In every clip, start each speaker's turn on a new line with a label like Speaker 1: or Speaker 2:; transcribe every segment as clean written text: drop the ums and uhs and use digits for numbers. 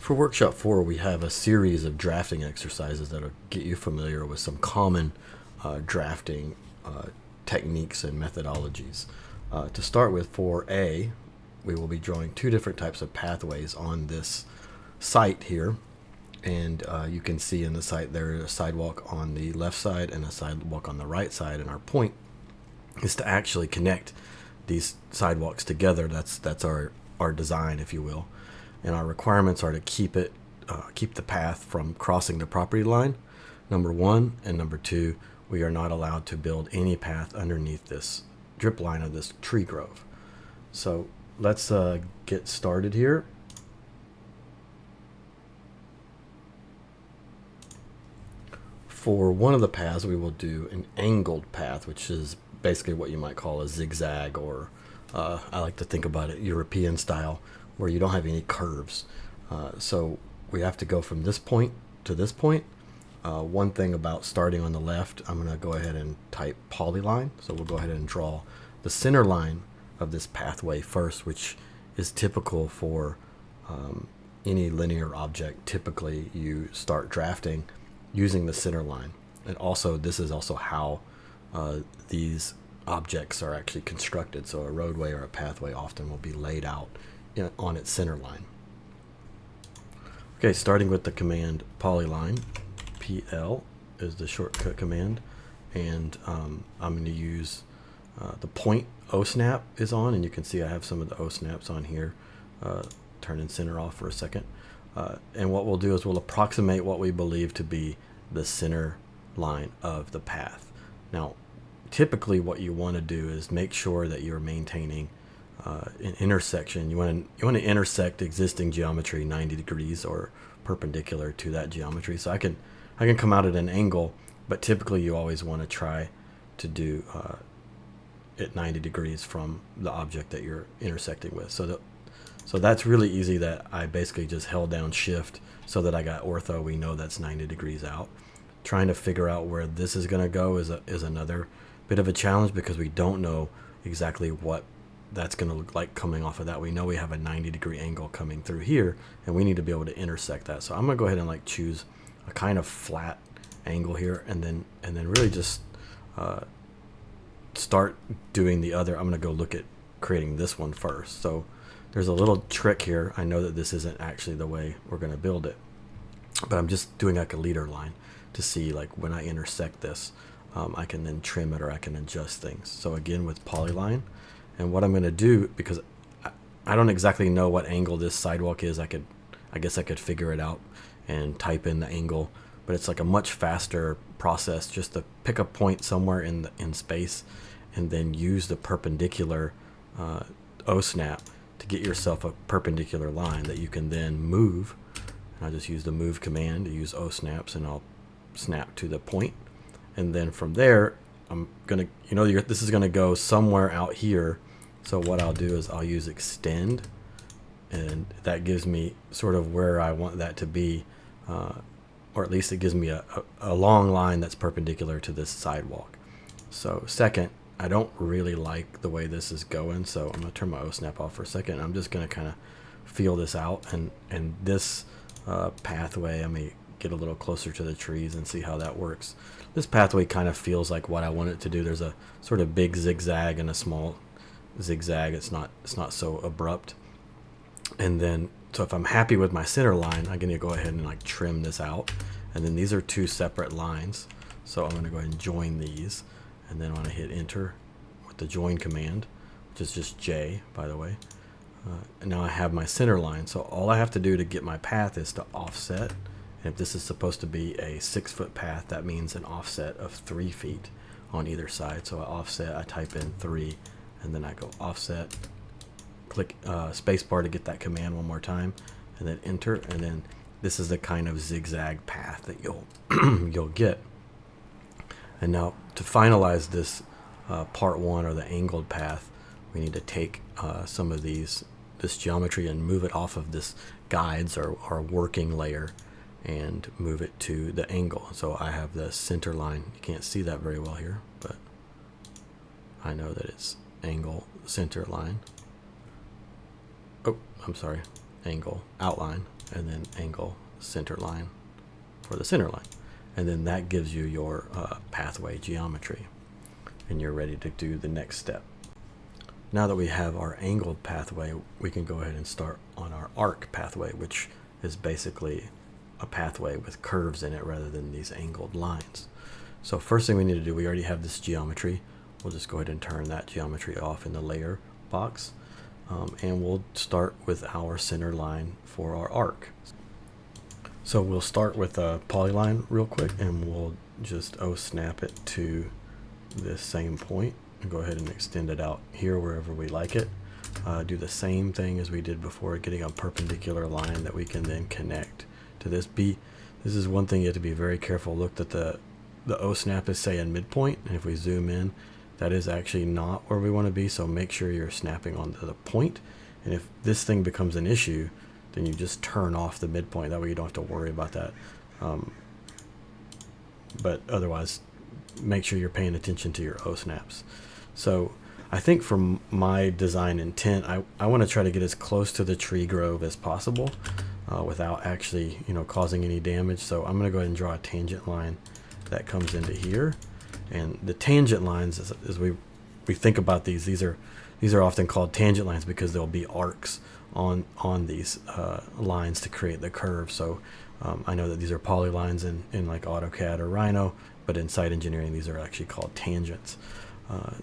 Speaker 1: For workshop 4, we have a series of drafting exercises that'll get you familiar with some common drafting techniques and methodologies. To start with, for A, we will be drawing two different types of pathways on this site here. And you can see in the site there is a sidewalk on the left side and a sidewalk on the right side. And our point is to actually connect these sidewalks together. That's our design, if you will. And our requirements are to keep the path from crossing the property line, number one, and number two, we are not allowed to build any path underneath this drip line of this tree grove. So let's get started here. For one of the paths, we will do an angled path, which is basically what you might call a zigzag, or I like to think about it European style, where you don't have any curves. So we have to go from this point to this point. One thing about starting on the left, I'm going to go ahead and type polyline. So we'll go ahead and draw the center line of this pathway first, which is typical for any linear object. Typically, you start drafting using the center line. And also, this is also how these objects are actually constructed. So a roadway or a pathway often will be laid out on its center line. Okay, starting with the command polyline, PL is the shortcut command, and I'm going to use the point OSNAP is on, and you can see I have some of the OSNAPs on here. Turning center off for a second. And what we'll do is we'll approximate what we believe to be the center line of the path. Now, typically what you want to do is make sure that you're maintaining an intersection. You want to intersect existing geometry 90 degrees or perpendicular to that geometry. So I can come out at an angle, but typically you always want to try to do it 90 degrees from the object that you're intersecting with. So that's really easy. That I basically just held down shift so that I got ortho. We know that's 90 degrees out. Trying to figure out where this is going to go is another bit of a challenge, because we don't know exactly what that's going to look like coming off of that. We know we have a 90-degree angle coming through here, and we need to be able to intersect that. So I'm going to go ahead and choose a kind of flat angle here, and then really just start doing the other. I'm going to go look at creating this one first. So there's a little trick here. I know that this isn't actually the way we're going to build it, but I'm just doing like a leader line to see when I intersect this, I can then trim it or I can adjust things. So again with polyline, and what I'm going to do, because I don't exactly know what angle this sidewalk is, I guess I could figure it out and type in the angle, but it's like a much faster process just to pick a point somewhere in space and then use the perpendicular OSNAP to get yourself a perpendicular line that you can then move. And I'll just use the move command to use OSNAPs, and I'll snap to the point. And then from there, I'm going to, this is going to go somewhere out here. So what I'll do is I'll use extend, and that gives me sort of where I want that to be, or at least it gives me a long line that's perpendicular to this sidewalk. So second, I don't really like the way this is going, so I'm going to turn my OSNAP off for a second. I'm just going to kind of feel this out, and this pathway, I may get a little closer to the trees and see how that works. This pathway kind of feels like what I want it to do. There's a sort of big zigzag and a small zigzag. It's not so abrupt. And then, so if I'm happy with my center line, I'm going to go ahead and trim this out. And then these are two separate lines. So I'm going to go ahead and join these. And then I'm going to hit enter with the join command, which is just J, by the way. And now I have my center line. So all I have to do to get my path is to offset. And if this is supposed to be a 6-foot path, that means an offset of 3 feet on either side. So I offset, I type in 3, and then I go offset, click spacebar to get that command one more time, and then enter. And then this is the kind of zigzag path that you'll get. And now to finalize this part 1, or the angled path, we need to take some of this geometry and move it off of this guides or working layer and move it to the angle. So I have the center line. You can't see that very well here, but I know that it's angle center line. Oh, I'm sorry, angle outline. and then angle center line for the center line. And then that gives you your pathway geometry, and you're ready to do the next step. Now that we have our angled pathway, we can go ahead and start on our arc pathway, which is basically a pathway with curves in it rather than these angled lines. So first thing we need to do, we already have this geometry. We'll just go ahead and turn that geometry off in the layer box, and we'll start with our center line for our arc. So we'll start with a polyline real quick, and we'll just snap it to this same point and go ahead and extend it out here wherever we like it. Do the same thing as we did before, getting a perpendicular line that we can then connect to this. This is one thing you have to be very careful. Look that the OSNAP is saying midpoint, and if we zoom in, that is actually not where we want to be, so make sure you're snapping onto the point. And if this thing becomes an issue, then you just turn off the midpoint. That way you don't have to worry about that. But otherwise, make sure you're paying attention to your OSNAPs. So I think for my design intent, I want to try to get as close to the tree grove as possible without actually, causing any damage. So I'm going to go ahead and draw a tangent line that comes into here. And the tangent lines, as we think about these are often called tangent lines because there'll be arcs on these lines to create the curve. So I know that these are polylines in like AutoCAD or Rhino, but in site engineering these are actually called tangents.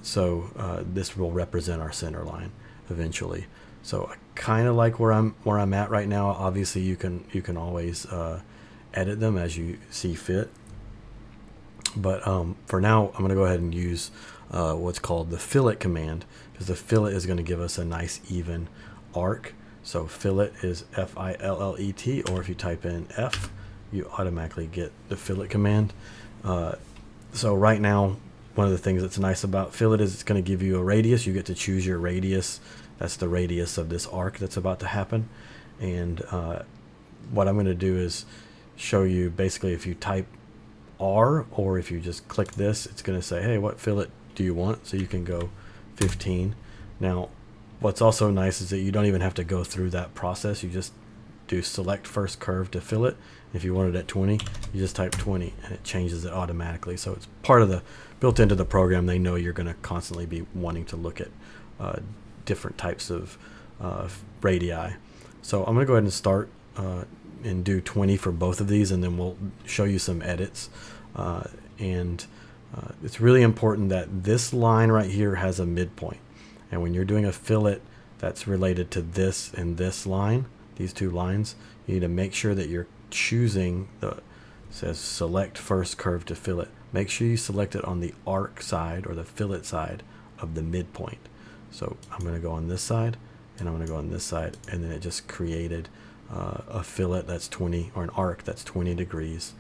Speaker 1: So this will represent our center line eventually. So I kind of like where I'm at right now. Obviously you can always edit them as you see fit. But for now, I'm going to go ahead and use what's called the fillet command, because the fillet is going to give us a nice even arc. So fillet is F-I-L-L-E-T, or if you type in F, you automatically get the fillet command. So right now, one of the things that's nice about fillet is it's going to give you a radius. You get to choose your radius. That's the radius of this arc that's about to happen. And what I'm going to do is show you basically if you type R, or if you just click this, it's going to say, hey, what fillet do you want? So you can go 15. Now, what's also nice is that you don't even have to go through that process. You just do select first curve to fillet. If you want it at 20, you just type 20 and it changes it automatically. So it's part of the built into the program. They know you're going to constantly be wanting to look at different types of radii. So I'm going to go ahead and start and do 20 for both of these, and then we'll show you some edits. It's really important that this line right here has a midpoint. And when you're doing a fillet that's related to this and this line, these two lines, you need to make sure that you're choosing it says select first curve to fillet. Make sure you select it on the arc side or the fillet side of the midpoint. So I'm going to go on this side, and I'm going to go on this side, and then it just created a fillet that's 20, or an arc that's 20 degrees.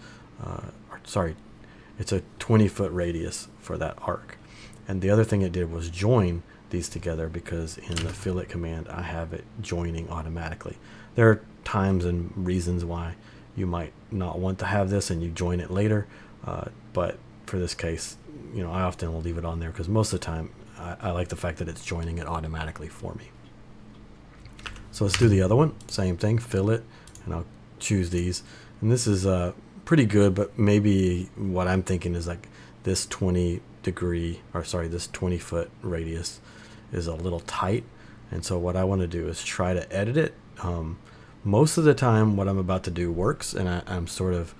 Speaker 1: It's a 20-foot radius for that arc. And the other thing it did was join these together, because in the fillet command I have it joining automatically. There are times and reasons why you might not want to have this and you join it later, but for this case, I often will leave it on there because most of the time I like the fact that it's joining it automatically for me. So let's do the other one. Same thing, fillet, and I'll choose these. And this is pretty good, but maybe what I'm thinking is like this 20-foot radius is a little tight. And so what I want to do is try to edit it. Most of the time what I'm about to do works, and I'm sort of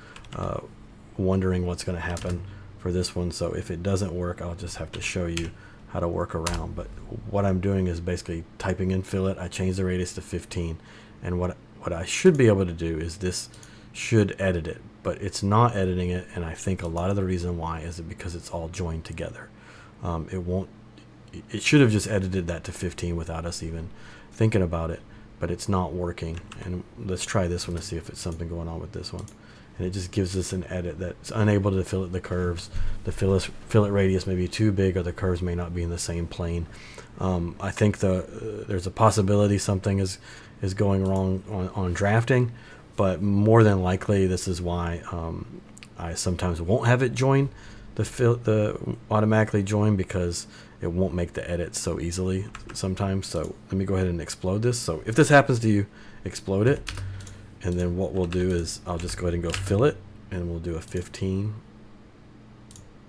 Speaker 1: wondering what's going to happen for this one. So if it doesn't work, I'll just have to show you how to work around. But what I'm doing is basically typing in fillet. I change the radius to 15, and what I should be able to do is this should edit it, but it's not editing it. And I think a lot of the reason why is because it's all joined together. It should have just edited that to 15 without us even thinking about it, but it's not working. And let's try this one to see if it's something going on with this one. And it just gives us an edit that's unable to fillet the curves. The fillet radius may be too big, or the curves may not be in the same plane. I think there's a possibility something is going wrong on drafting, but more than likely this is why I sometimes won't have it join the automatically join, because it won't make the edits so easily sometimes. So let me go ahead and explode this. So if this happens to you, explode it. And then what we'll do is I'll just go ahead and go fillet, and we'll do a 15.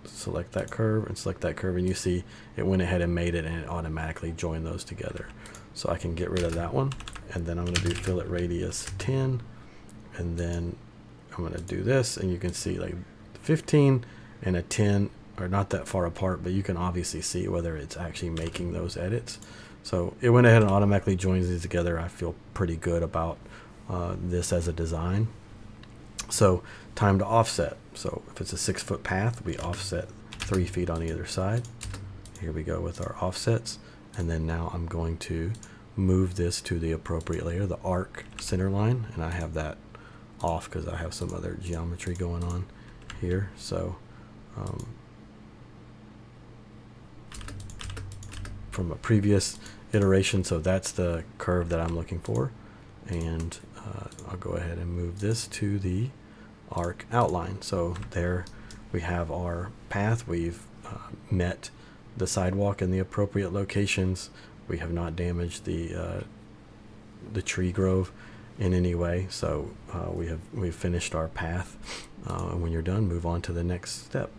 Speaker 1: Select that curve and select that curve, and you see it went ahead and made it, and it automatically joined those together. So I can get rid of that one, and then I'm going to do fillet radius 10, and then I'm going to do this, and you can see like 15 and a 10 are not that far apart, but you can obviously see whether it's actually making those edits. So it went ahead and automatically joins these together. I feel pretty good about this as a design. So time to offset. So if it's a 6-foot path, we offset 3 feet on either side. Here we go with our offsets. And then now I'm going to move this to the appropriate layer, the arc center line. And I have that off because I have some other geometry going on here. So from a previous iteration, so that's the curve that I'm looking for. And I'll go ahead and move this to the arc outline. So there we have our path. We've met the sidewalk in the appropriate locations. We have not damaged the tree grove in any way. So we've finished our path. And when you're done, move on to the next step.